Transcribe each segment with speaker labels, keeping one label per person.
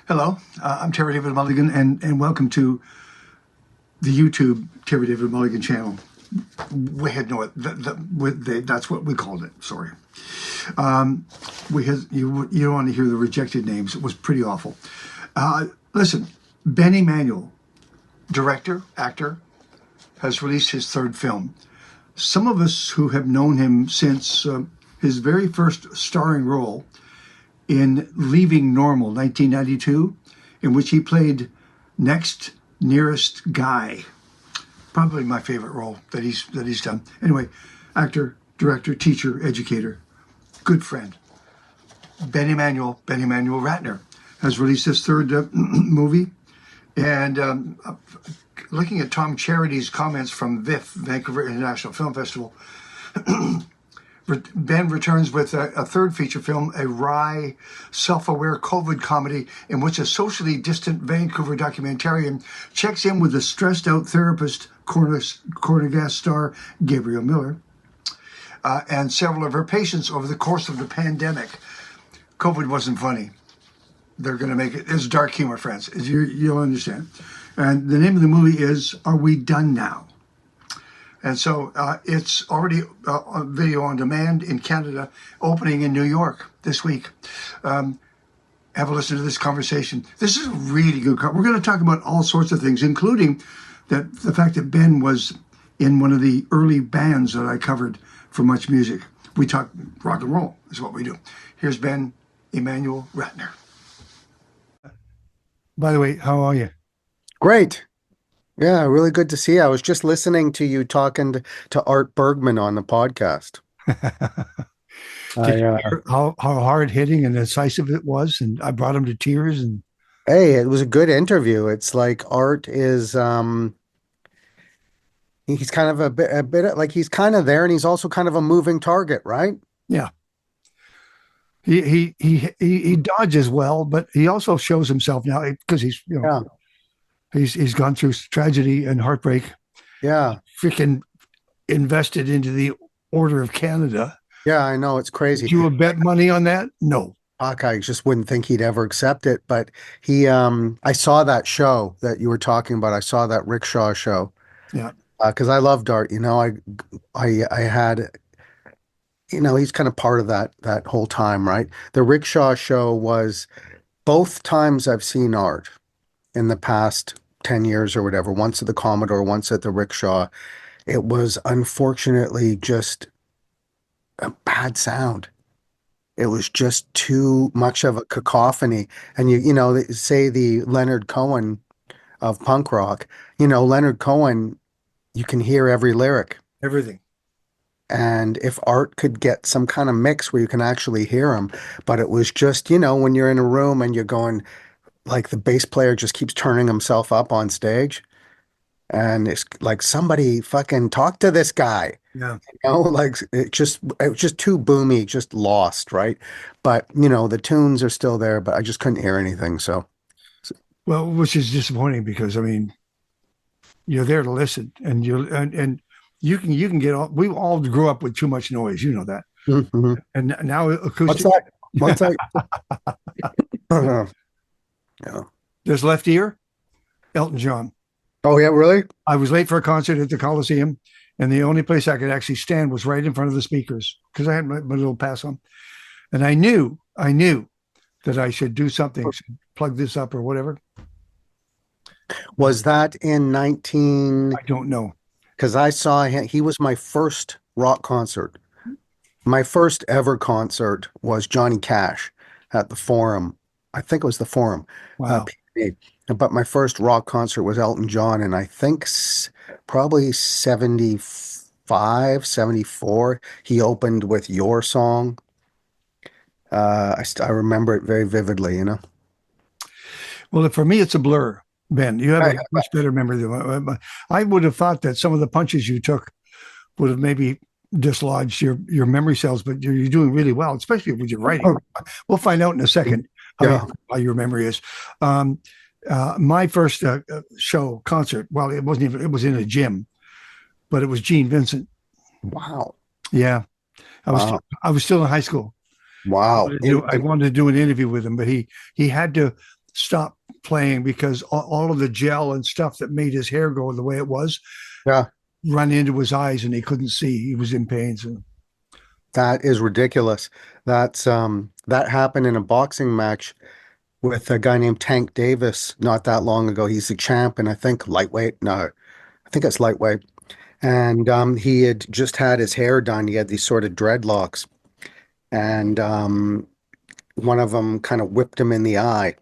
Speaker 1: Hello, I'm Terrydavidmulligan, and welcome to the YouTube Terrydavidmulligan channel. We had no, that's what we called it. Sorry. We had you don't want to hear the rejected names. It was pretty awful. Listen, Ben Immanuel, director, actor, has released his third film. Some of us who have known him since his very first starring role in Leaving Normal, 1992, in which he played Next Nearest Guy. Probably my favorite role that he's done. Anyway, actor, director, teacher, educator, good friend. Ben Immanuel Ratner has released his third movie. And looking at Tom Charity's comments from VIFF, Vancouver International Film Festival, Ben returns with a third feature film, a wry, self-aware COVID comedy in which a socially distant Vancouver documentarian checks in with the stressed-out therapist, corner guest star Gabrielle Miller, and several of her patients over the course of the pandemic. COVID wasn't funny. They're going to make it. It's dark humor, friends. You'll understand. And the name of the movie is Are We Done Now? And so it's already on video on demand in Canada, opening in New York this week. Have a listen to this conversation. This is a really good. We're going to talk about all sorts of things, including the fact that Ben was in one of the early bands that I covered for Much Music. We talk rock and roll is what we do. Here's Ben Immanuel Ratner. By the way, how are you?
Speaker 2: Great. Yeah, really good to see you. I was just listening to you talking to Art Bergman on the podcast.
Speaker 1: Did you hear how hard hitting and incisive it was? And I brought him to tears. And
Speaker 2: Hey, it was a good interview. It's like Art is he's kind of a bit like he's kind of there and he's also kind of a moving target, right?
Speaker 1: yeah, he dodges well, but he also shows himself now because he's
Speaker 2: Yeah.
Speaker 1: he's gone through tragedy and heartbreak.
Speaker 2: Yeah.
Speaker 1: Freaking invested into the Order of Canada.
Speaker 2: Yeah, I know. It's crazy.
Speaker 1: Did you bet money on that? No.
Speaker 2: Fuck, I just wouldn't think he'd ever accept it. But I saw that show that you were talking about. I saw that rickshaw show.
Speaker 1: Yeah.
Speaker 2: Because I loved Art. I had, he's kind of part of that whole time, right? The rickshaw show was both times I've seen Art in the past 10 years or whatever, once at the Commodore, once at the rickshaw. It was unfortunately just a bad sound. It was just too much of a cacophony. And they say the Leonard Cohen of punk rock, Leonard Cohen, you can hear every lyric.
Speaker 1: Everything.
Speaker 2: And if Art could get some kind of mix where you can actually hear him, but it was just, when you're in a room and you're going, like the bass player just keeps turning himself up on stage. And it's like somebody fucking talk to this guy.
Speaker 1: Yeah.
Speaker 2: Like it was just too boomy, just lost, right? But the tunes are still there, but I just couldn't hear anything. So
Speaker 1: Well, which is disappointing because I mean, you're there to listen, and you can get all. We all grew up with too much noise, you know that.
Speaker 2: Mhm.
Speaker 1: And now
Speaker 2: What's
Speaker 1: acoustic.
Speaker 2: that? What's that? Yeah.
Speaker 1: There's Left Ear, Elton John.
Speaker 2: Oh yeah, really?
Speaker 1: I was late for a concert at the Coliseum, and the only place I could actually stand was right in front of the speakers because I had my little pass on, and I knew that I should do something, should plug this up or whatever.
Speaker 2: Was that in 19?
Speaker 1: I don't know.
Speaker 2: Because I saw him. He was my first rock concert. My first ever concert was Johnny Cash at the Forum. I think it was the Forum.
Speaker 1: Wow.
Speaker 2: But my first rock concert was Elton John, and I think probably 75, 74. He opened with Your Song. I remember it very vividly,
Speaker 1: Well, for me, it's a blur. Ben, you have a much better memory than mine. I would have thought that some of the punches you took would have maybe dislodged your memory cells, but you're doing really well, especially with your writing. We'll find out in a second how your memory is. My first show concert, well, it was in a gym, but it was Gene Vincent.
Speaker 2: Wow.
Speaker 1: Yeah. I was still in high school.
Speaker 2: Wow.
Speaker 1: I wanted to do an interview with him, but he had to stop playing because all of the gel and stuff that made his hair go the way it was
Speaker 2: Yeah,
Speaker 1: run into his eyes and he couldn't see. He was in pain. So,
Speaker 2: that is ridiculous. That happened in a boxing match with a guy named Tank Davis not that long ago. He's the champ, and I think lightweight. No, I think it's lightweight. And he had just had his hair done. He had these sort of dreadlocks, and one of them kind of whipped him in the eye,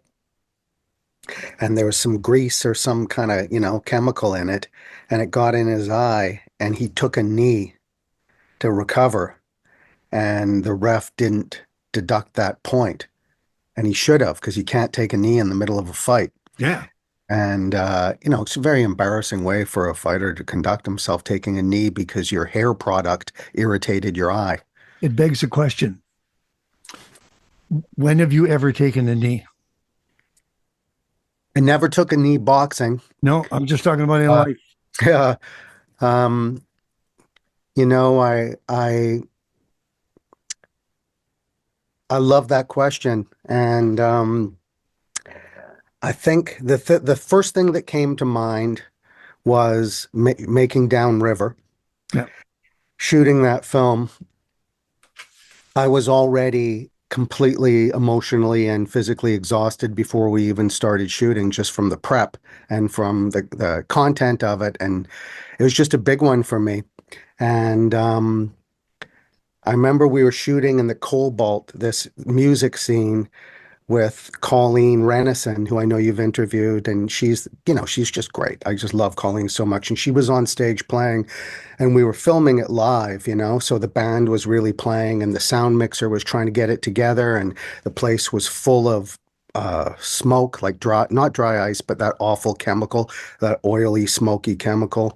Speaker 2: and there was some grease or some kind of, chemical in it, and it got in his eye, and he took a knee to recover, and the ref didn't deduct that point, and he should have, because you can't take a knee in the middle of a fight.
Speaker 1: yeah,
Speaker 2: And it's a very embarrassing way for a fighter to conduct himself, taking a knee because your hair product irritated your eye.
Speaker 1: it begs the question: when have you ever taken a knee?
Speaker 2: I never took a knee boxing.
Speaker 1: No, I'm just talking about in
Speaker 2: Uh,
Speaker 1: life.
Speaker 2: yeah. Um, I love that question, and I think the first thing that came to mind was making Downriver,
Speaker 1: Yeah.
Speaker 2: shooting that film. I was already completely emotionally and physically exhausted before we even started shooting, just from the prep and from the content of it, and it was just a big one for me. And I remember we were shooting in the Cobalt, this music scene with Colleen Renison, who I know you've interviewed, and she's just great. I just love Colleen so much. And she was on stage playing, and we were filming it live, so the band was really playing, and the sound mixer was trying to get it together, and the place was full of smoke, like not dry ice, but that awful chemical, that oily, smoky chemical.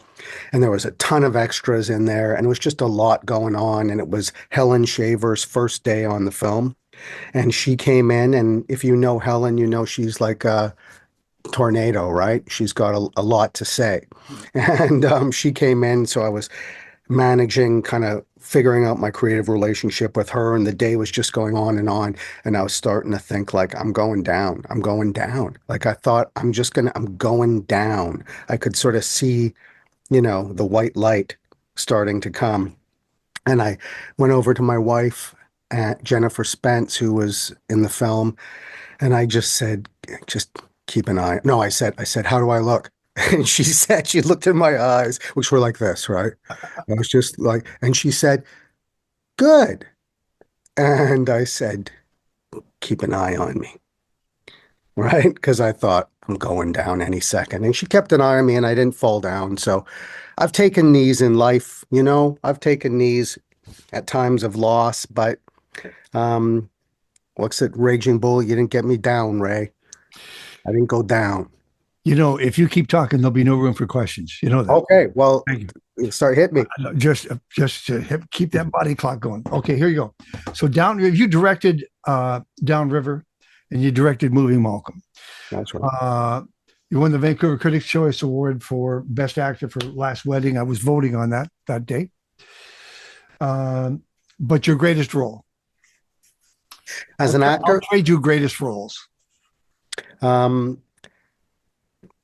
Speaker 2: And there was a ton of extras in there, and it was just a lot going on. And it was Helen Shaver's first day on the film. And she came in, and if you know Helen, she's like a tornado, right? She's got a lot to say. And she came in, so I was managing, kind of figuring out my creative relationship with her, and the day was just going on, and I was starting to think, like, I'm going down. I'm going down. Like, I thought, I'm going down. I could sort of see, the white light starting to come. And I went over to my wife, Jennifer Spence, who was in the film, and I just said, just keep an eye. No, I said, how do I look? And she looked in my eyes, which were like this, right? I was just like, and she said, good. And I said, keep an eye on me, right? Because I thought I'm going down any second. And she kept an eye on me, and I didn't fall down. So I've taken knees in life, I've taken knees at times of loss, but what's it, Raging Bull? You didn't get me down, Ray. I didn't go down.
Speaker 1: If you keep talking, there'll be no room for questions. You know that.
Speaker 2: Okay, well,
Speaker 1: Thank
Speaker 2: start hit me.
Speaker 1: just to keep that body clock going. Okay, here you go. So you directed Downriver, and you directed Moving Malcolm.
Speaker 2: That's right.
Speaker 1: You won the Vancouver Critics' Choice Award for Best Actor for Last Wedding. I was voting on that day. But your greatest role
Speaker 2: As an actor,
Speaker 1: I'll trade you greatest roles.
Speaker 2: um,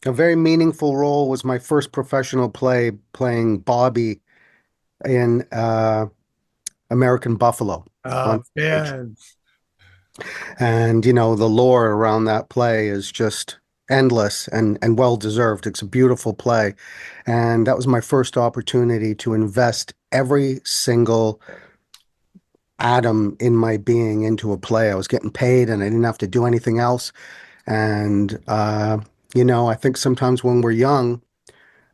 Speaker 2: a very meaningful role was my first professional play, playing Bobby in American Buffalo on stage.
Speaker 1: Yeah,
Speaker 2: And, the lore around that play is just endless and well deserved. It's a beautiful play. And that was my first opportunity to invest every single atom in my being into a play. I was getting paid, and I didn't have to do anything else. And, I think sometimes when we're young,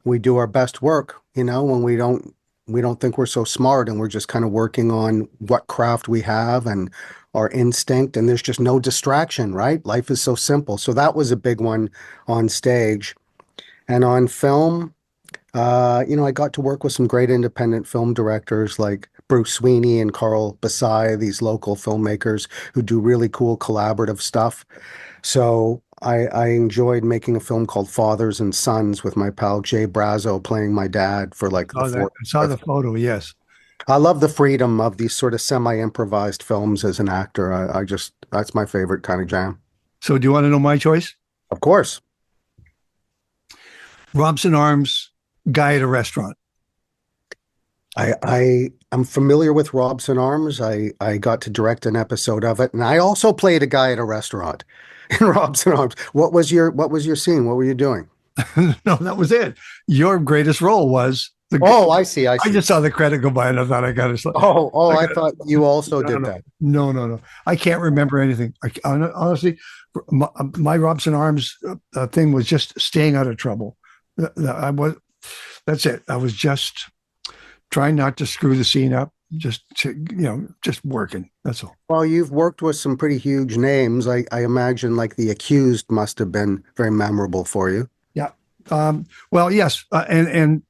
Speaker 2: we do our best work, when we don't think we're so smart, and we're just kind of working on what craft we have and our instinct, and there's just no distraction, right? Life is so simple. So that was a big one on stage. And on film, I got to work with some great independent film directors like Bruce Sweeney and Carl Basai, these local filmmakers who do really cool collaborative stuff. So I enjoyed making a film called Fathers and Sons with my pal Jay Brazo, playing my dad for like the
Speaker 1: I
Speaker 2: fourth.
Speaker 1: saw the photo. Yes.
Speaker 2: I love the freedom of these sort of semi-improvised films as an actor. That's my favorite kind of jam.
Speaker 1: So do you want to know my choice?
Speaker 2: Of course.
Speaker 1: Robson Arms, guy at a restaurant.
Speaker 2: I'm familiar with Robson Arms. I got to direct an episode of it, and I also played a guy at a restaurant in Robson Arms. What was your scene? What were you doing?
Speaker 1: No, that was it. Your greatest role was the.
Speaker 2: Oh, I see. I
Speaker 1: I
Speaker 2: see.
Speaker 1: just saw the credit go by and I thought I got to.
Speaker 2: I thought you also did that.
Speaker 1: No, no, no. I can't remember anything. Honestly, my Robson Arms thing was just staying out of trouble. I was. That's it. I was just trying not to screw the scene up. Just working. That's all.
Speaker 2: Well, you've worked with some pretty huge names. I imagine like The Accused must have been very memorable for you.
Speaker 1: Yeah. Well, yes, and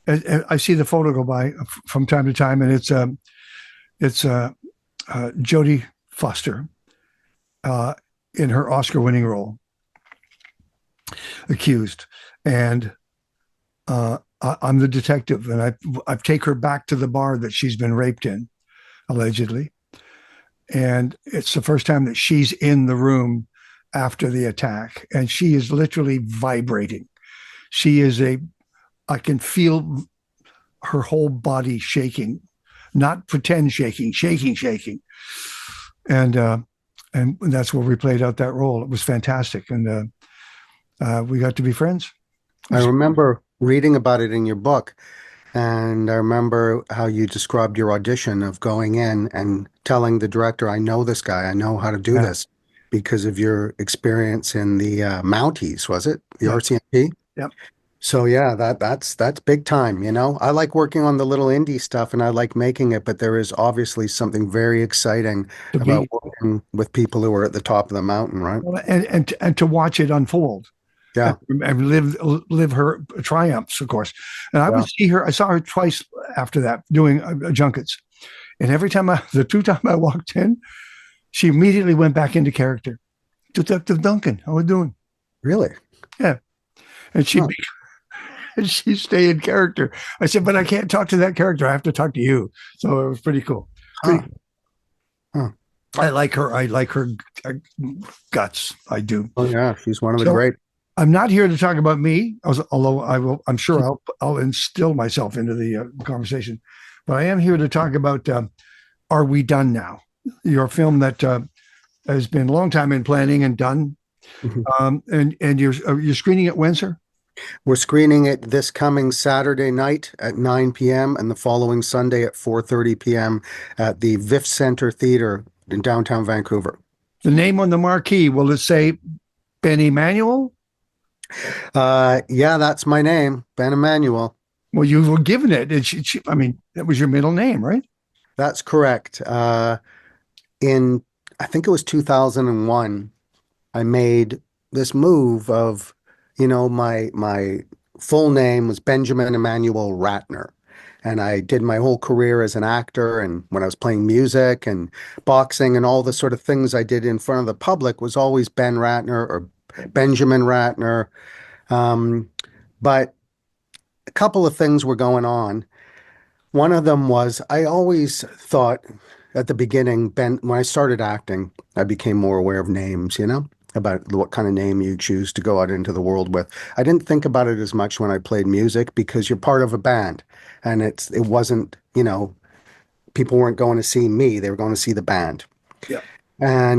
Speaker 1: I see the photo go by from time to time, and it's Jodie Foster in her Oscar-winning role, Accused, and I'm the detective, and I take her back to the bar that she's been raped in, allegedly, and it's the first time that she's in the room after the attack, and she is literally vibrating. I can feel her whole body shaking, not pretend shaking, shaking, and that's where we played out that role. It was fantastic, and we got to be friends.
Speaker 2: I remember reading about it in your book, and I remember how you described your audition of going in and telling the director, "I know this guy. I know how to do this," because of your experience in the Mounties, was it? The RCMP?
Speaker 1: Yep.
Speaker 2: So yeah, that's big time, you know. I like working on the little indie stuff and I like making it, but there is obviously something very exciting about working with people who are at the top of the mountain, right?
Speaker 1: And to watch it unfold.
Speaker 2: Yeah.
Speaker 1: And live her triumphs, of course. And I saw her twice after that doing junkets. And every time the two times I walked in, she immediately went back into character. Detective Duncan, how are we doing?
Speaker 2: Really?
Speaker 1: Yeah. And she'd stay in character. I said, but I can't talk to that character. I have to talk to you. So it was pretty cool. I like her. I like her guts. I do.
Speaker 2: Oh yeah, she's one of the great.
Speaker 1: I'm not here to talk about me, although I will. I'm sure I'll instill myself into the conversation. But I am here to talk about "Are We Done Now?" Your film that has been a long time in planning and done. And you're screening it when, sir?
Speaker 2: We're screening it this coming Saturday night at 9 p.m. and the following Sunday at 4:30 p.m. at the Viff Center Theater in downtown Vancouver.
Speaker 1: The name on the marquee, will it say Ben Immanuel?
Speaker 2: Yeah, that's my name, Ben Immanuel.
Speaker 1: Well, you were given it. I mean, that was your middle name, right?
Speaker 2: That's correct. I think it was 2001, I made this move of, my full name was Benjamin Emmanuel Ratner. And I did my whole career as an actor, and when I was playing music and boxing and all the sort of things I did in front of the public was always Ben Ratner or Benjamin Ratner. But a couple of things were going on. One of them was I always thought at the beginning, when I started acting, I became more aware of names, about what kind of name you choose to go out into the world with. I didn't think about it as much when I played music because you're part of a band, and it wasn't, people weren't going to see me, they were going to see the band.
Speaker 1: Yeah.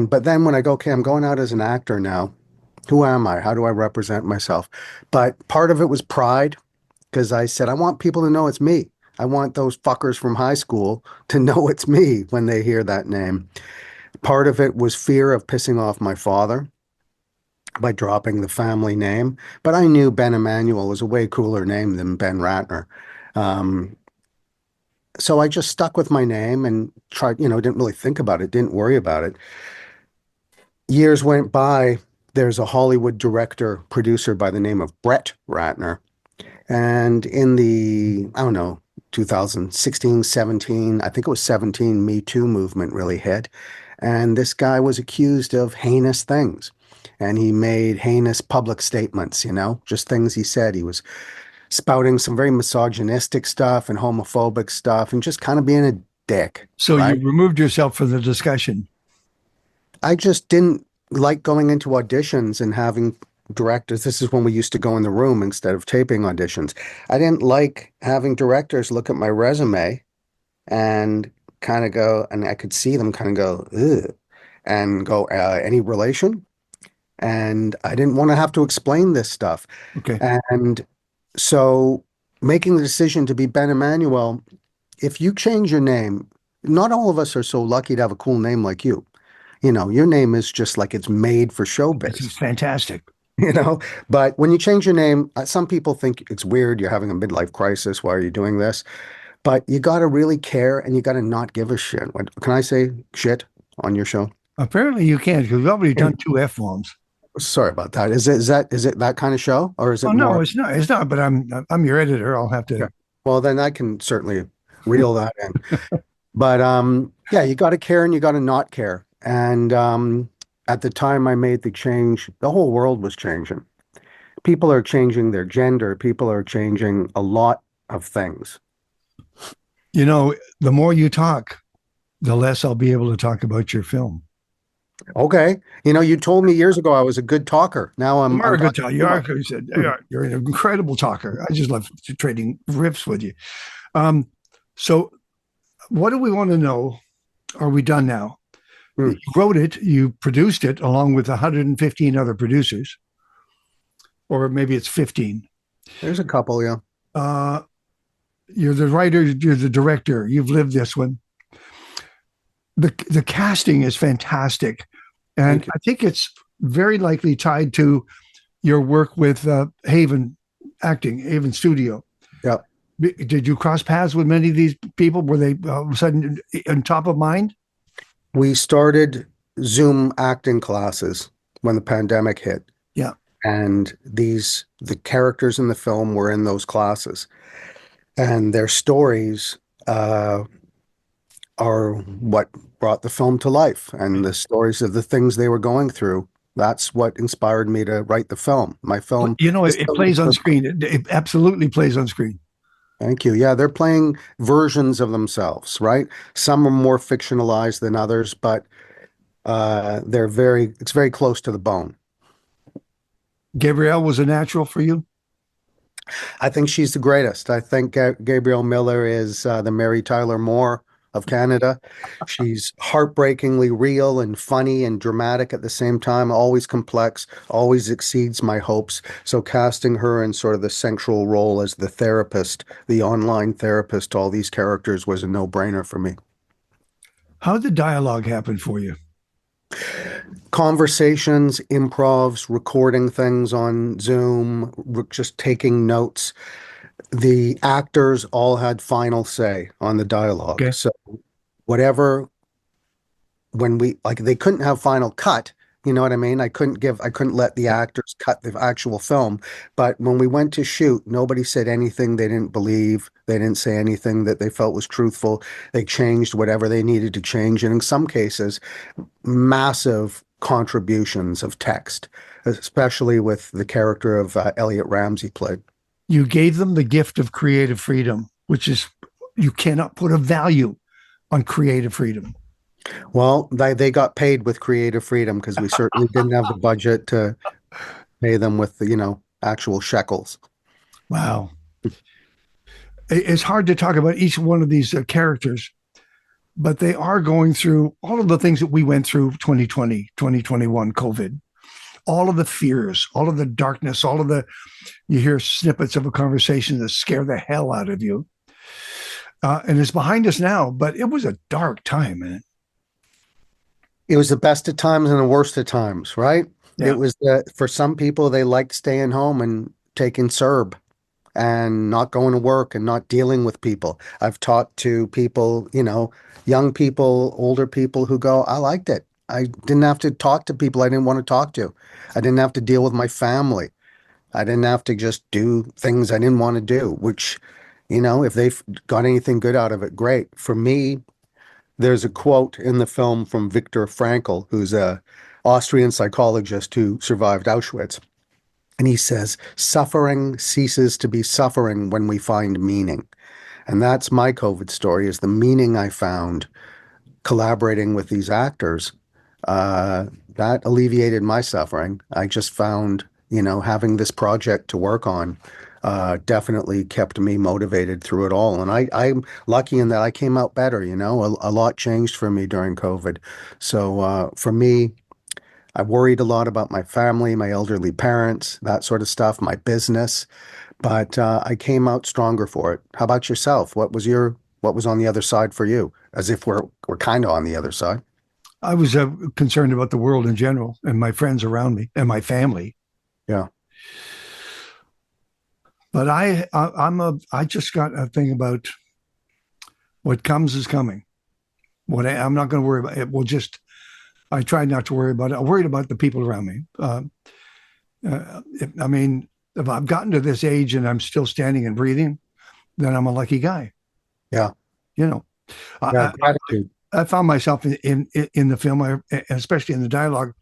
Speaker 2: But then when I go, okay, I'm going out as an actor now. Who am I? How do I represent myself? But part of it was pride, because I said, I want people to know it's me. I want those fuckers from high school to know it's me when they hear that name. Part of it was fear of pissing off my father by dropping the family name. But I knew Ben Immanuel was a way cooler name than Ben Ratner. So I just stuck with my name and tried, didn't really think about it, didn't worry about it. Years went by. There's a Hollywood director, producer by the name of Brett Ratner. And in the, 2016, 17, I think it was 17, Me Too movement really hit. And this guy was accused of heinous things. And he made heinous public statements, just things he said. He was spouting some very misogynistic stuff and homophobic stuff and just kind of being a dick.
Speaker 1: So right? You removed yourself from the discussion.
Speaker 2: I just didn't like going into auditions and having directors. This is when we used to go in the room instead of taping auditions. I didn't like having directors look at my resume and kind of go, and I could see them kind of go, ugh, and go, any relation? And I didn't want to have to explain this stuff.
Speaker 1: Okay.
Speaker 2: And so making the decision to be Ben Immanuel, if you change your name, not all of us are so lucky to have a cool name like you. You know, your name is just like it's made for
Speaker 1: This is
Speaker 2: showbiz,
Speaker 1: fantastic.
Speaker 2: you know? But when you change your name, some people think it's weird. You're having a midlife crisis. Why are you doing this? But you got to really care and you got to not give a shit. Can I say shit on your show?
Speaker 1: Apparently you can't because we've already done two F bombs.
Speaker 2: Sorry about that. Is it that kind of show or is
Speaker 1: Oh
Speaker 2: it
Speaker 1: no,
Speaker 2: more?
Speaker 1: it's not. It's not. But I'm your editor. I'll have to.
Speaker 2: Okay. Well, then I can certainly reel that in. But yeah, you got to care and you got to not care. And at the time I made the change, the whole world was changing. People are changing their gender. People are changing a lot of things.
Speaker 1: You know, the more you talk, the less I'll be able to talk about your film.
Speaker 2: Okay. You know, you told me years ago I was a good talker. Now
Speaker 1: You are
Speaker 2: I'm
Speaker 1: a good
Speaker 2: talking
Speaker 1: talker.
Speaker 2: too
Speaker 1: You are.
Speaker 2: much.
Speaker 1: You said you're an incredible talker. I just love trading riffs with you. Um, so, what do we want to know? Are we done now? You
Speaker 2: Hmm.
Speaker 1: wrote it. You produced it along with 115 other producers, or maybe it's 15.
Speaker 2: There's a couple, yeah.
Speaker 1: Uh, you're the writer. You're the director. You've lived this one. The casting is fantastic, and
Speaker 2: Thank you.
Speaker 1: I think it's very likely tied to your work with Haven Acting, Haven Studio.
Speaker 2: Yeah.
Speaker 1: Did you cross paths with many of these people? Were they all of a sudden on top of mind?
Speaker 2: We started Zoom acting classes when the pandemic hit.
Speaker 1: Yeah.
Speaker 2: And the characters in the film were in those classes. And their stories are what brought the film to life. And the stories of the things they were going through. That's what inspired me to write the film. My film,
Speaker 1: You know,
Speaker 2: this
Speaker 1: it
Speaker 2: film
Speaker 1: plays on
Speaker 2: is-
Speaker 1: screen. It absolutely plays on screen.
Speaker 2: Thank you. Yeah, they're playing versions of themselves, right? Some are more fictionalized than others, but it's very close to the bone.
Speaker 1: Gabrielle was a natural for you.
Speaker 2: I think she's the greatest. I think Gabrielle Miller is the Mary Tyler Moore of Canada. She's heartbreakingly real and funny and dramatic at the same time, always complex, always exceeds my hopes. So casting her in sort of the central role as the therapist, the online therapist to all these characters was a no-brainer for me.
Speaker 1: How did the dialogue happen for you?
Speaker 2: Conversations, improvs, recording things on Zoom, just taking notes. The actors all had final say on the dialogue.
Speaker 1: Okay.
Speaker 2: So whatever, when we like, they couldn't have final cut. You know what I mean? I couldn't let the actors cut the actual film. But when we went to shoot, nobody said anything they didn't believe. They didn't say anything that they felt was truthful. They changed whatever they needed to change. And in some cases, massive contributions of text, especially with the character of Eliot Ramsey played.
Speaker 1: You gave them the gift of creative freedom, which is you cannot put a value on creative freedom.
Speaker 2: Well, they got paid with creative freedom because we certainly didn't have the budget to pay them with the, actual shekels.
Speaker 1: Wow. It's hard to talk about each one of these characters, but they are going through all of the things that we went through 2020, 2021, COVID, all of the fears, all of the darkness, you hear snippets of a conversation that scare the hell out of you. And it's behind us now, but it was a dark time, man.
Speaker 2: It was the best of times and the worst of times, right?
Speaker 1: Yeah.
Speaker 2: It was for some people, they liked staying home and taking CERB and not going to work and not dealing with people. I've talked to people, young people, older people who go, I liked it. I didn't have to talk to people I didn't want to talk to. I didn't have to deal with my family. I didn't have to just do things I didn't want to do, which, if they've got anything good out of it, great. For me, there's a quote in the film from Viktor Frankl, who's a Austrian psychologist who survived Auschwitz. And he says, suffering ceases to be suffering when we find meaning. And that's my COVID story, is the meaning I found collaborating with these actors That alleviated my suffering. I just found, having this project to work on definitely kept me motivated through it all. And I'm lucky in that I came out better, a lot changed for me during COVID. So for me, I worried a lot about my family, my elderly parents, that sort of stuff, my business, but I came out stronger for it. How about yourself? What was on the other side for you? As if we're kind of on the other side.
Speaker 1: I was concerned about the world in general and my friends around me and my family.
Speaker 2: Yeah.
Speaker 1: But I just got a thing about what comes is coming. I'm not going to worry about it. I try not to worry about it. I'm worried about the people around me. I mean, if I've gotten to this age and I'm still standing and breathing, then I'm a lucky guy.
Speaker 2: Yeah.
Speaker 1: You know,
Speaker 2: Yeah.
Speaker 1: I,
Speaker 2: Gratitude.
Speaker 1: I found myself in the film, especially in the dialogue.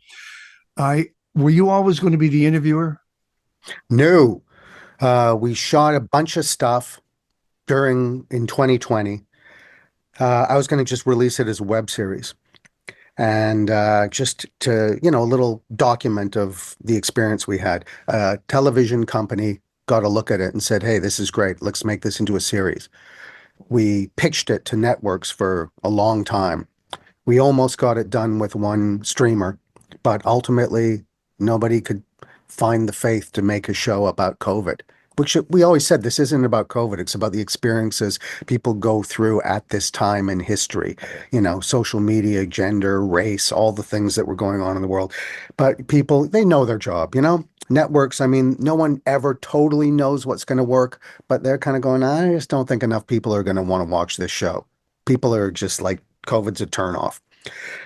Speaker 1: I Were you always going to be the interviewer?
Speaker 2: No. We shot a bunch of stuff in 2020. I was going to just release it as a web series and just to, a little document of the experience we had. A television company got a look at it and said, hey, this is great. Let's make this into a series. We pitched it to networks for a long time. We almost got it done with one streamer, but ultimately nobody could find the faith to make a show about COVID. Which we always said this isn't about COVID, it's about the experiences people go through at this time in history. Social media, gender, race, all the things that were going on in the world. But people, they know their job. Networks, I mean, no one ever totally knows what's going to work, but they're kind of going, I just don't think enough people are going to want to watch this show. People are just like, COVID's a turnoff.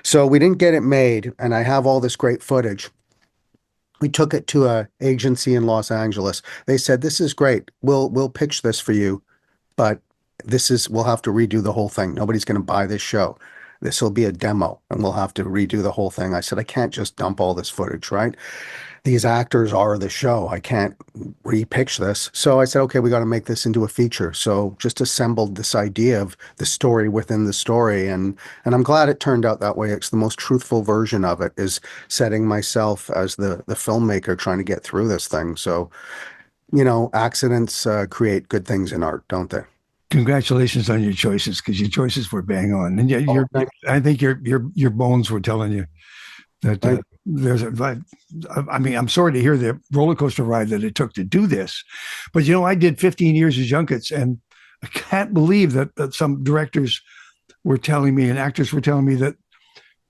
Speaker 2: So we didn't get it made, and I have all this great footage. We took it to a agency in Los Angeles. They said, "This is great. We'll pitch this for you, but we'll have to redo the whole thing. Nobody's going to buy this show. This will be a demo, and we'll have to redo the whole thing." I said, "I can't just dump all this footage, right? These actors are the show. I can't repitch this." So I said, okay, we got to make this into a feature. So just assembled this idea of the story within the story. And I'm glad it turned out that way. It's the most truthful version of it, is setting myself as the filmmaker trying to get through this thing. So, accidents create good things in art, don't they?
Speaker 1: Congratulations on your choices, because your choices were bang on, and
Speaker 2: Oh, thank
Speaker 1: I think your bones were telling you that
Speaker 2: you.
Speaker 1: there's a. I mean, I'm sorry to hear the roller coaster ride that it took to do this, but I did 15 years of junkets, and I can't believe that some directors were telling me and actors were telling me that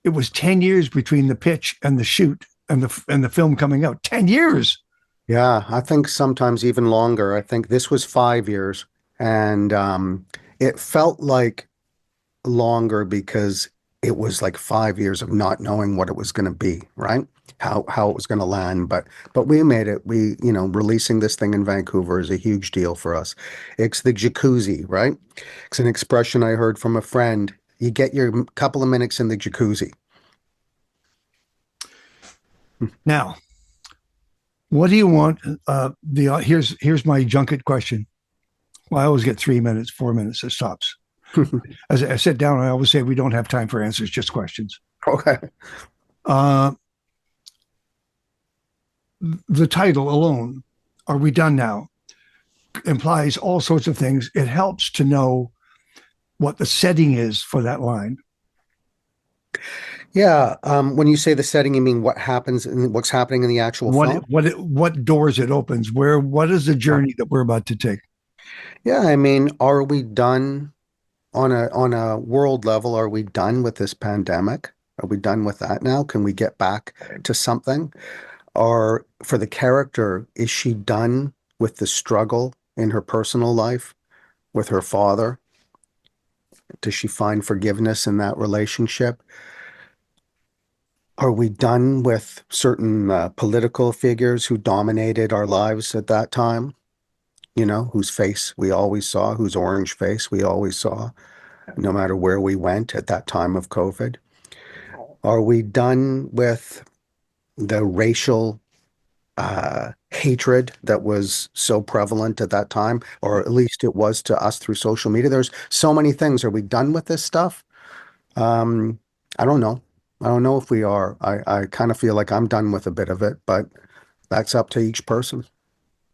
Speaker 1: it was 10 years between the pitch and the shoot and the film coming out. 10 years.
Speaker 2: Yeah, I think sometimes even longer. I think this was 5 years, and it felt like longer because it was like 5 years of not knowing what it was going to be, right? How it was going to land, but we made it. Releasing this thing in Vancouver is a huge deal for us. It's the jacuzzi, right? It's an expression I heard from a friend. You get your couple of minutes in the jacuzzi.
Speaker 1: Now, what do you want? Here's my junket question. Well, I always get 3 minutes, 4 minutes. It stops. As I sit down, I always say we don't have time for answers, just questions.
Speaker 2: Okay.
Speaker 1: Uh, the title alone, "Are We Done Now?" implies all sorts of things. It helps to know what the setting is for that line.
Speaker 2: Yeah. When you say the setting, you mean what's happening in the actual film?
Speaker 1: What doors it opens? What is the journey that we're about to take?
Speaker 2: Yeah, I mean, are we done on a world level? Are we done with this pandemic? Are we done with that now? Can we get back to something? Or for the character, is she done with the struggle in her personal life with her father? Does she find forgiveness in that relationship? Are we done with certain political figures who dominated our lives at that time? Whose face we always saw, whose orange face we always saw, no matter where we went at that time of COVID? Are we done with the racial hatred that was so prevalent at that time, or at least it was to us through social media? There's so many things. Are we done with this stuff? I don't know. I don't know if we are. I kind of feel like I'm done with a bit of it, but that's up to each person.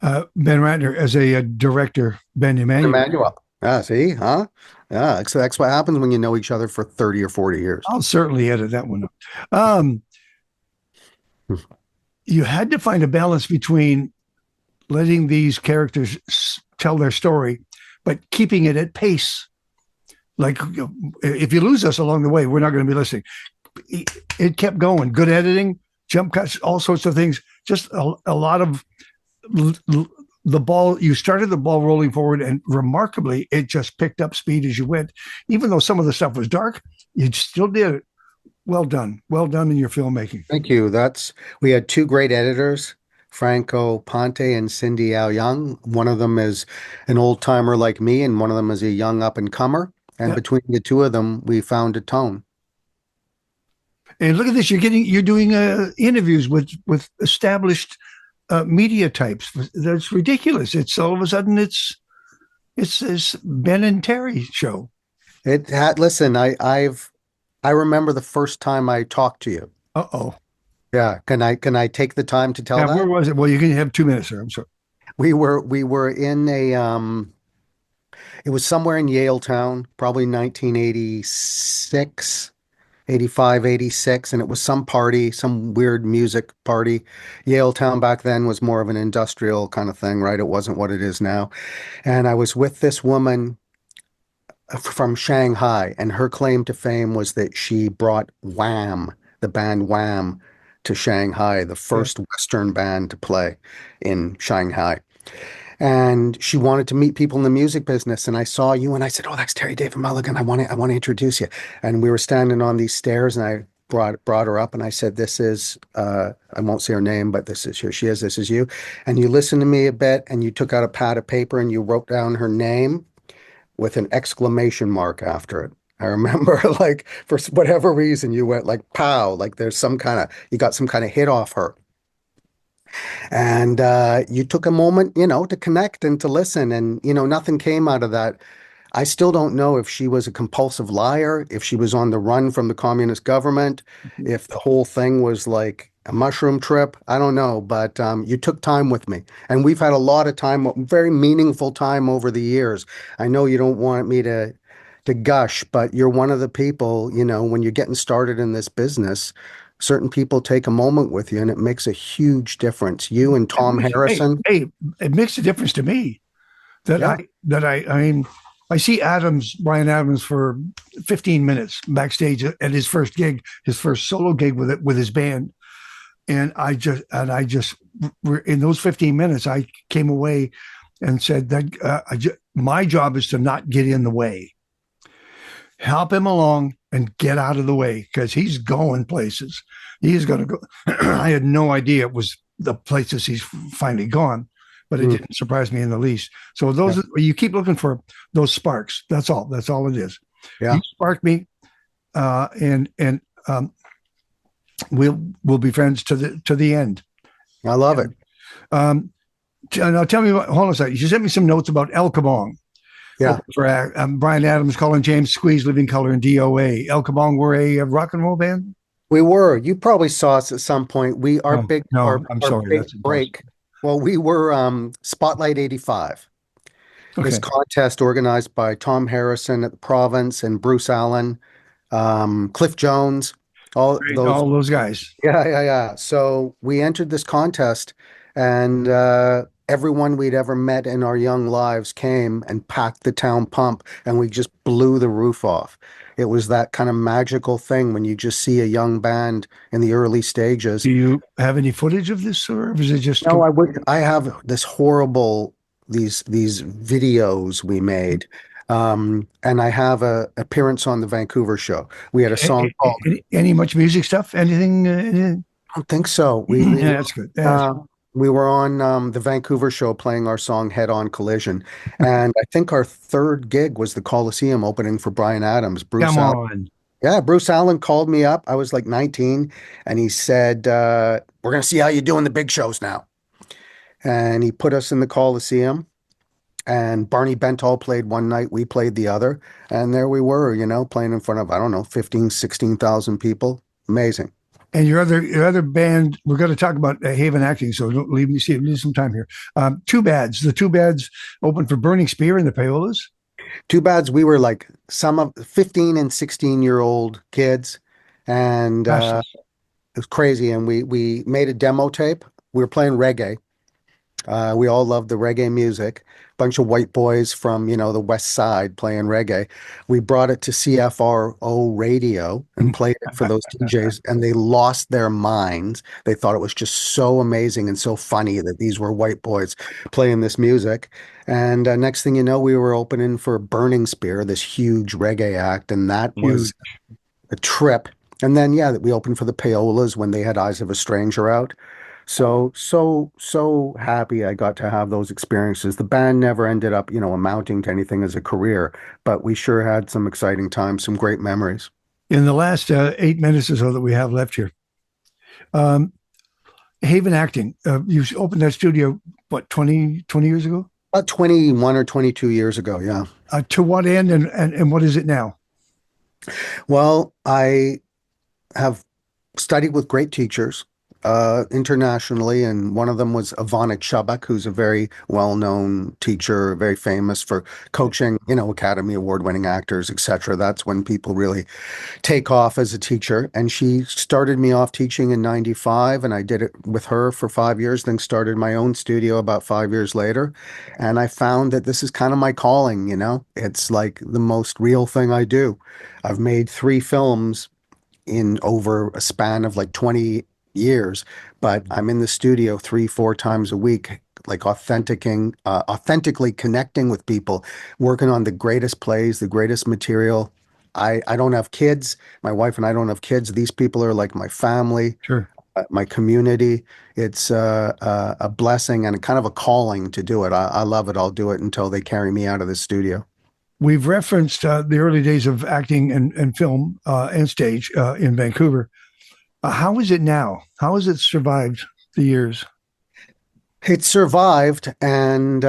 Speaker 1: Ben Ratner as a, director, Ben Immanuel.
Speaker 2: Emmanuel. Yeah, see, huh? Yeah, so that's what happens when you know each other for 30 or 40 years.
Speaker 1: I'll certainly edit that one up. You had to find a balance between letting these characters tell their story, but keeping it at pace. Like, if you lose us along the way, we're not going to be listening. It kept going. Good editing, jump cuts, all sorts of things. Just a lot of the ball. You started the ball rolling forward, and remarkably, it just picked up speed as you went. Even though some of the stuff was dark, you still did it. Well done in your filmmaking.
Speaker 2: Thank you. We had two great editors, Franco Ponte and Cindy Ao Young. One of them is an old timer like me, and one of them is a young up and comer. And
Speaker 1: Yeah.
Speaker 2: between the two of them, we found a tone.
Speaker 1: And look at this. You're doing interviews with established media types. That's ridiculous. It's all of a sudden it's Ben and Terry show.
Speaker 2: Listen, I remember the first time I talked to you.
Speaker 1: Uh-oh.
Speaker 2: Yeah. Can I take the time to tell
Speaker 1: Now, where
Speaker 2: that?
Speaker 1: was it? Well, you can have 2 minutes, sir. I'm sorry.
Speaker 2: We were in it was somewhere in Yaletown, probably 1986, 85, 86, and it was some party, some weird music party. Yaletown back then was more of an industrial kind of thing, right? It wasn't what it is now. And I was with this woman from Shanghai, and her claim to fame was that she brought Wham, the band Wham, to Shanghai, the
Speaker 1: Yeah.
Speaker 2: first Western band to play in Shanghai. And she wanted to meet people in the music business. And I saw you and I said, "Oh, that's Terrydavidmulligan. I want to introduce you." And we were standing on these stairs and I brought her up and I said, "This is I won't say her name, but this is here she is, this is you." And you listened to me a bit and you took out a pad of paper and you wrote down her name with an exclamation mark after it. I remember like for whatever reason you went like pow, like you got some kind of hit off her. And you took a moment, to connect and to listen. And, nothing came out of that. I still don't know if she was a compulsive liar, if she was on the run from the communist government, if the whole thing was like a mushroom trip. I don't know. But you took time with me. And we've had a lot of time, very meaningful time over the years. I know you don't want me to gush, but you're one of the people, when you're getting started in this business, certain people take a moment with you and it makes a huge difference. You and Tom Harrison.
Speaker 1: Hey, it makes a difference to me that
Speaker 2: Yeah.
Speaker 1: I mean, I see Brian Adams for 15 minutes backstage at his first gig, his first solo gig with his band. And I just in those 15 minutes, I came away and said that my job is to not get in the way. Help him along and get out of the way because he's going places. He's going to go. I had no idea it was the places he's finally gone, but it didn't surprise me in the least. So you keep looking for those sparks. That's all. That's all it is.
Speaker 2: Yeah.
Speaker 1: You sparked me, and we'll be friends to the end.
Speaker 2: I love it.
Speaker 1: Now tell me hold on a second. You sent me some notes about El Kabong.
Speaker 2: Yeah.
Speaker 1: For Brian Adams, Colin James, Squeeze, Living Color, and DOA. El Kabong were a rock and roll band.
Speaker 2: We were. You probably saw us at some point.
Speaker 1: I'm sorry.
Speaker 2: Big
Speaker 1: That's
Speaker 2: break. Well, we were Spotlight 85. This
Speaker 1: okay.
Speaker 2: contest organized by Tom Harrison at the Province and Bruce Allen, Cliff Jones, all those.
Speaker 1: All those guys.
Speaker 2: Yeah, yeah, yeah. So we entered this contest, and everyone we'd ever met in our young lives came and packed the town pump, and we just blew the roof off. It was that kind of magical thing when you just see a young band in the early stages.
Speaker 1: Do you have any footage of this, or is it just?
Speaker 2: No, I would. I have this horrible these videos we made, and I have a appearance on the Vancouver show. We had a song called.
Speaker 1: Any much music stuff? Anything?
Speaker 2: I don't think so.
Speaker 1: Yeah, that's good.
Speaker 2: We were on the Vancouver show playing our song Head On Collision. And I think our third gig was the Coliseum opening for Brian Adams.
Speaker 1: Come on.
Speaker 2: Yeah, Bruce Allen called me up. I was like 19, and he said, "We're going to see how you do in the big shows now." And he put us in the Coliseum, and Barney Bentall played one night, we played the other. And there we were, playing in front of, I don't know, 15, 16,000 people. Amazing.
Speaker 1: And your other band, we're going to talk about Haven Acting, so don't leave some time here. Two Bads. The Two Bads opened for Burning Spear and the Paolas.
Speaker 2: Too bad we were like some of 15 and 16-year-old kids, and
Speaker 1: Fastest.
Speaker 2: it was crazy. And we made a demo tape. We were playing reggae. We all loved the reggae music. Bunch of white boys from, the West Side playing reggae. We brought it to CFRO radio and played it for those DJs, and they lost their minds. They thought it was just so amazing and so funny that these were white boys playing this music. And next thing you know, we were opening for Burning Spear, this huge reggae act, and that was a trip. And then, yeah, we opened for the Paolas when they had Eyes of a Stranger out. So happy I got to have those experiences. The band never ended up, amounting to anything as a career, but we sure had some exciting times, some great memories.
Speaker 1: In the last 8 minutes or so that we have left here, Haven Acting, you opened that studio, what, 20 years ago?
Speaker 2: About 21 or 22 years ago, yeah.
Speaker 1: To what end and what is it now?
Speaker 2: Well, I have studied with great teachers internationally, and one of them was Ivana Chubbuck, who's a very well-known teacher, very famous for coaching, Academy Award-winning actors, etc. That's when people really take off as a teacher. And she started me off teaching in '95, and I did it with her for 5 years, then started my own studio about 5 years later. And I found that this is kind of my calling, It's like the most real thing I do. I've made 3 films in over a span of like 20 years, but I'm in the studio 3-4 times a week, like authentically connecting with people, working on the greatest plays, the greatest material. I don't have kids. My wife and I don't have kids. These people are like my family,
Speaker 1: Sure.
Speaker 2: my community. It's a blessing and kind of a calling to do it. I love it. I'll do it until they carry me out of the studio.
Speaker 1: We've referenced the early days of acting and film and stage in Vancouver. How is it now? How has it survived the years?
Speaker 2: It survived, and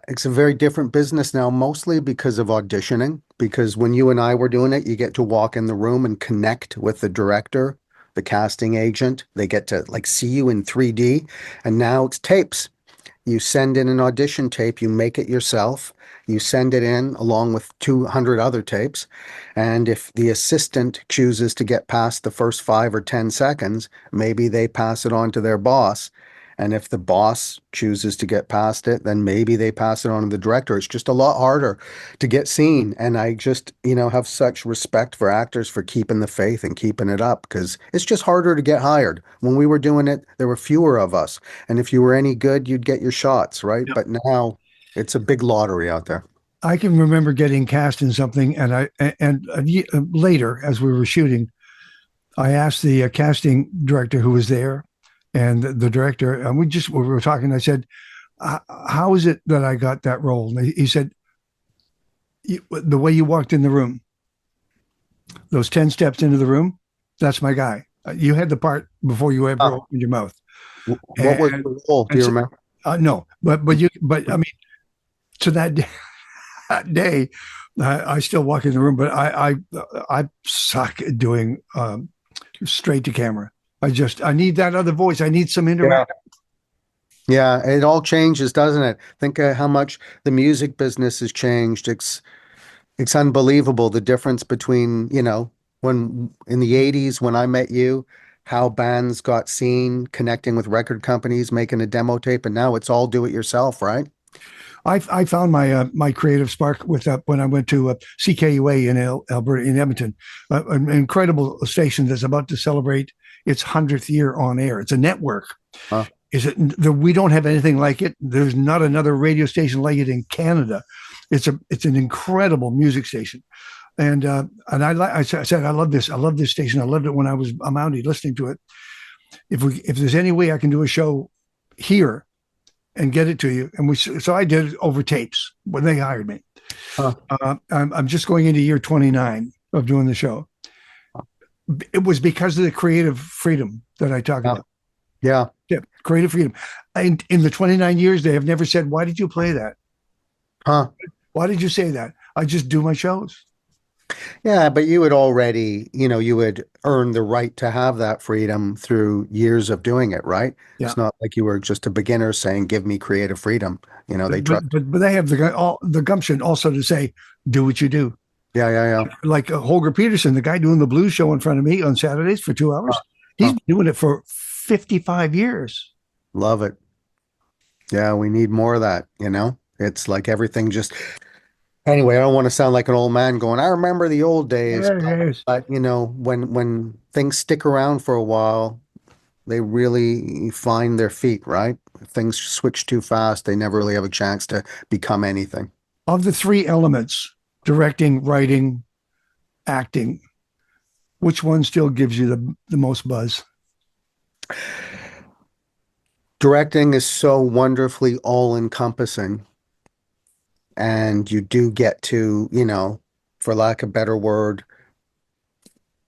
Speaker 2: it's a very different business now, mostly because of auditioning. Because when you and I were doing it, you get to walk in the room and connect with the director, the casting agent. They get to like see you in 3D, and now it's tapes. You send in an audition tape, you make it yourself, you send it in along with 200 other tapes. And if the assistant chooses to get past the first 5 or 10 seconds, maybe they pass it on to their boss. And if the boss chooses to get past it, then maybe they pass it on to the director. It's just a lot harder to get seen. And I just, have such respect for actors for keeping the faith and keeping it up, because it's just harder to get hired. When we were doing it, there were fewer of us. And if you were any good, you'd get your shots, right?
Speaker 1: Yep.
Speaker 2: But now it's a big lottery out there.
Speaker 1: I can remember getting cast in something, and later as we were shooting, I asked the casting director who was there, and the director, and we were talking. I said, "How is it that I got that role?" And he said, "The way you walked in the room, those 10 steps into the room, that's my guy. You had the part before you ever opened your mouth."
Speaker 2: What was the role? Do you remember?
Speaker 1: No, but I mean, to that day. That day, I still walk in the room, but I suck at doing straight to camera. I need that other voice. I need some interaction.
Speaker 2: Yeah, it all changes, doesn't it? Think how much the music business has changed. It's unbelievable the difference between, when in the 80s when I met you, how bands got seen connecting with record companies, making a demo tape, and now it's all do it yourself, right?
Speaker 1: I found my creative spark with when I went to CKUA in Alberta, in Edmonton, an incredible station that's about to celebrate its 100th year on air. It's a network.
Speaker 2: Huh.
Speaker 1: We don't have anything like it. There's not another radio station like it in Canada. It's an incredible music station. And I said I love this. I love this station. I loved it when I was a Mountie listening to it. If there's any way I can do a show here and get it to you. And so I did it over tapes when they hired me.
Speaker 2: Huh.
Speaker 1: I'm just going into year 29 of doing the show. It was because of the creative freedom that I talk about.
Speaker 2: Yeah.
Speaker 1: Creative freedom. And in the 29 years, they have never said, "Why did you play that?
Speaker 2: Huh.
Speaker 1: Why did you say that?" I just do my shows.
Speaker 2: Yeah, but you had already, you had earned the right to have that freedom through years of doing it, right?
Speaker 1: Yeah.
Speaker 2: It's not like you were just a beginner saying, give me creative freedom. They trust.
Speaker 1: But they have the gumption also to say, do what you do.
Speaker 2: Yeah, yeah, yeah.
Speaker 1: Like Holger Peterson, the guy doing the blues show in front of me on Saturdays for 2 hours. He's
Speaker 2: Huh.
Speaker 1: been doing it for 55 years.
Speaker 2: Love it. Yeah, we need more of that. It's like everything just, anyway, I don't want to sound like an old man going, I remember the old days,
Speaker 1: Yes.
Speaker 2: but when things stick around for a while, they really find their feet, right? If things switch too fast, they never really have a chance to become anything.
Speaker 1: Of the three elements, directing, writing, acting, which one still gives you the most buzz?
Speaker 2: Directing is so wonderfully all-encompassing, and you do get to, for lack of a better word,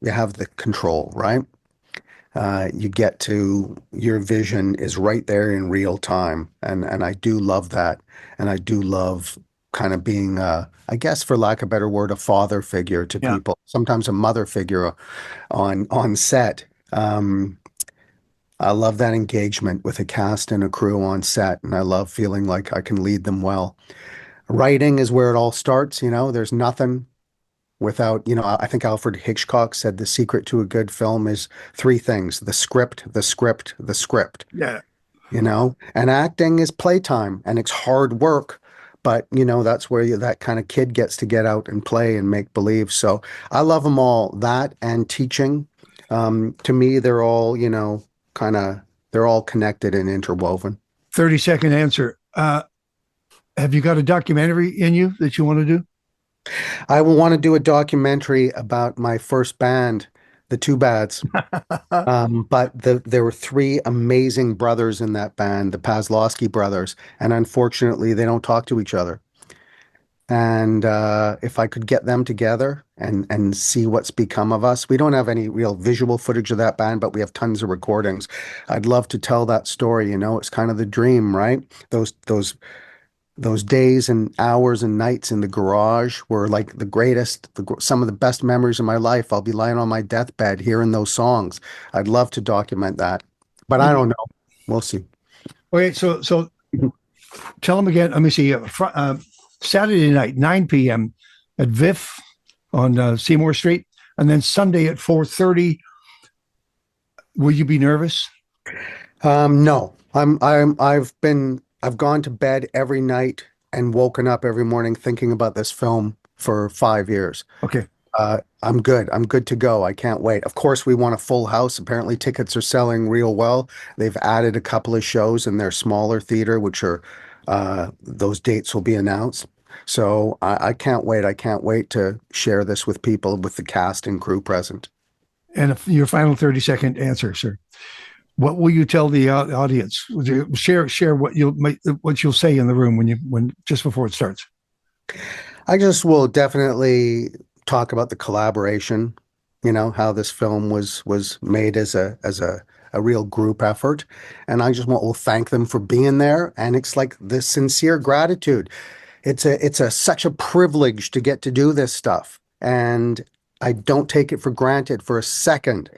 Speaker 2: you have the control, right? You get to your vision is right there in real time, and I do love that, and I do love kind of being, I guess, for lack of a better word, a father figure to
Speaker 1: Yeah.
Speaker 2: people, sometimes a mother figure on set. I love that engagement with a cast and a crew on set, and I love feeling like I can lead them well. Writing is where it all starts, there's nothing without, I think Alfred Hitchcock said the secret to a good film is three things: the script, the script, the script,
Speaker 1: Yeah.
Speaker 2: and acting is playtime and it's hard work. But, that's where that kind of kid gets to get out and play and make believe. So I love them all, that and teaching. To me, they're all, kind of, they're all connected and interwoven.
Speaker 1: 30-second answer. Have you got a documentary in you that you want to do?
Speaker 2: I will want to do a documentary about my first band, the Two Bads. But there were three amazing brothers in that band, the Pazlowski brothers, and unfortunately, they don't talk to each other. And if I could get them together and see what's become of us, we don't have any real visual footage of that band, but we have tons of recordings. I'd love to tell that story. It's kind of the dream, right? Those days and hours and nights in the garage were like the greatest, some of the best memories of my life. I'll be lying on my deathbed hearing those songs. I'd love to document that, but I don't know. We'll see.
Speaker 1: Okay, so tell them again. Let me see. Saturday night, 9 p.m. at VIF on Seymour Street, and then Sunday at 4:30. Will you be nervous?
Speaker 2: No, I've gone to bed every night and woken up every morning thinking about this film for 5 years.
Speaker 1: Okay.
Speaker 2: I'm good. I'm good to go. I can't wait. Of course, we want a full house. Apparently, tickets are selling real well. They've added a couple of shows in their smaller theater, which are those dates will be announced. So I can't wait. I can't wait to share this with people, with the cast and crew present.
Speaker 1: And your final 30-second answer, sir. What will you tell the audience? Share what you'll say in the room when just before it starts.
Speaker 2: I just will definitely talk about the collaboration, how this film was made as a real group effort. And I just will thank them for being there. And it's like this sincere gratitude. It's such a privilege to get to do this stuff. And I don't take it for granted for a second.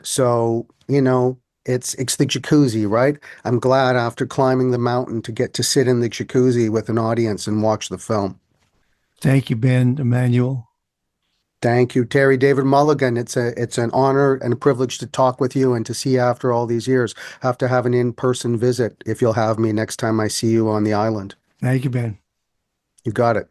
Speaker 2: So, it's the jacuzzi, right? I'm glad after climbing the mountain to get to sit in the jacuzzi with an audience and watch the film.
Speaker 1: Thank you, Ben Immanuel.
Speaker 2: Thank you, Terrydavidmulligan. It's an honor and a privilege to talk with you and to see you after all these years. Have to have an in-person visit if you'll have me next time I see you on the island.
Speaker 1: Thank you, Ben.
Speaker 2: You got it.